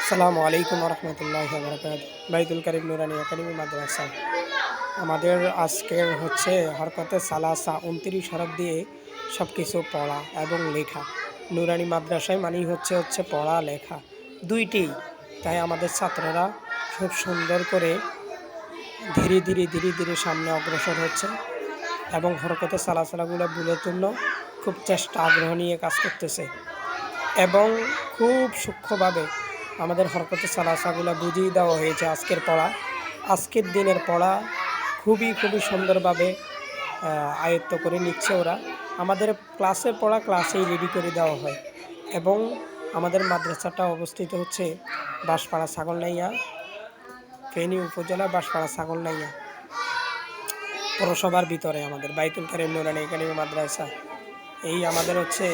আসসালামু আলাইকুম রহমতুল্লাহি ওয়া বারাকাতুহু। বাইতুল কারিম নুরানি একাডেমি মাদ্রাসা আমাদের আজকের হচ্ছে হরকতে সালাসা ২৯ হরফ দিয়ে সব কিছু পড়া এবং লেখা। নুরানি মাদ্রাসায় মানেই হচ্ছে পড়া লেখা দুইটি। তাই আমাদের ছাত্ররা খুব সুন্দর করে ধীরে ধীরে সামনে অগ্রসর হচ্ছে এবং হরকতে সালাসালাগুলো বুঝার জন্য খুব চেষ্টা আগ্রহ নিয়ে কাজ করতেছে এবং খুব সূক্ষ্মভাবে আমাদের হরকতে সালাসাগুলো বুঝিয়ে দেওয়া হয়েছে। আজকের দিনের পড়া খুবই সুন্দরভাবে আয়ত্ত করে নিচ্ছে ওরা। আমাদের ক্লাসের পড়া ক্লাসেই রেডি করে দেওয়া হয় এবং আমাদের মাদ্রাসাটা অবস্থিত হচ্ছে বাঁশপাড়া ছাগলনাইয়া, ফেনী উপজেলা বাঁশপাড়া ছাগলনাইয়া পৌরসভার ভিতরে আমাদের বাইতুল কারিম নুরানি একাডেমি মাদ্রাসা। এই আমাদের হচ্ছে